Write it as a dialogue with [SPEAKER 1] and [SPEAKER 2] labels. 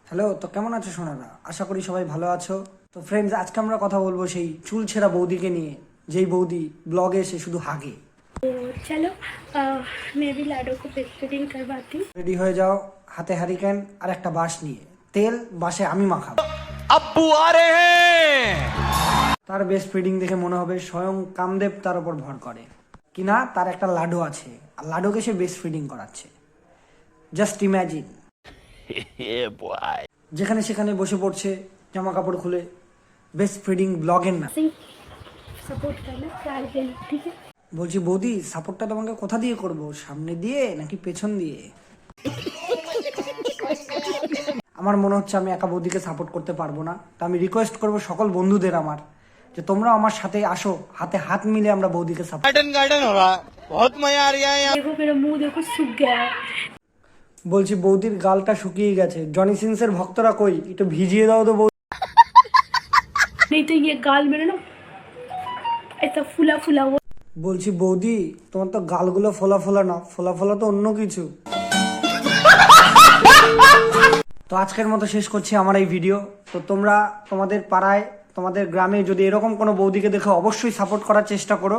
[SPEAKER 1] Hello, তো কেমন আছো সোনারা? আশা করি সবাই ভালো আছো। তো ফ্রেন্ডস, আজকে আমরা কথা বলবো সেই চুল ছেঁড়া বৌদিকে নিয়ে, যেই বৌদি ব্লগে এসে শুধু হাগে।
[SPEAKER 2] चलो मैं भी लाडो को बेहतरीन करवाती हूँ।
[SPEAKER 1] রেডি হয়ে যাও, হাতে হ্যারিকেন আর একটা বাঁশ নিয়ে। তেল বাঁশে আমি মাখাবো।
[SPEAKER 3] अब्बू आ रहे हैं।
[SPEAKER 1] তার বেস্ট ফিডিং দেখে মনে হবে স্বয়ং কামদেব তার উপর ভর করে কিনা। তার একটা লাডো আছে আর লাডোকে সে বেস্ট ফিডিং করাচ্ছে। জাস্ট ইম্যাজিন, যেখানে সেখানে বসে পড়ছে জামা কাপড় খুলে, বেস্ট ফিডিং ব্লগের না।
[SPEAKER 2] सपोर्ट करना प्यार देना, ठीक है?
[SPEAKER 1] বলছি বৌদি, সাপোর্টটা তোমাকে কোথা দিয়ে করব? সামনে দিয়ে নাকি পেছন দিয়ে? আমার মনে হচ্ছে আমি একা বৌদিকে সাপোর্ট করতে পারবো না। তো আমি রিকোয়েস্ট করব সকল বন্ধুদের আমার, যে তোমরা আমার সাথে আসো, হাতে হাত মিলে আমরা বৌদিকে সাপোর্ট।
[SPEAKER 3] गार्डन गार्डन हो रहा है, बहुत मजा आ रहा है यहाँ।
[SPEAKER 2] देखो मेरा मुंह देखो सूख गया है।
[SPEAKER 1] বলছি বৌদির গালটা শুকিয়ে গেছে, জনি সিনসের ভক্তরা কই, একটু ভিজিয়ে দাও তো বৌদি।
[SPEAKER 2] नहीं तो ये गाल मेरा ना ऐसा फूला फूला हुआ।
[SPEAKER 1] বলছি বৌদি, তোমার তো গালগুলো ফোলা ফোলা না, ফোলা ফোলা তো অন্য কিছু। তো আজকের মতো শেষ করছি আমার এই ভিডিও। তো তোমরা তোমাদের পাড়ায়, তোমাদের গ্রামে যদি এরকম কোনো বৌদিকে দেখো, অবশ্যই সাপোর্ট করার চেষ্টা করো।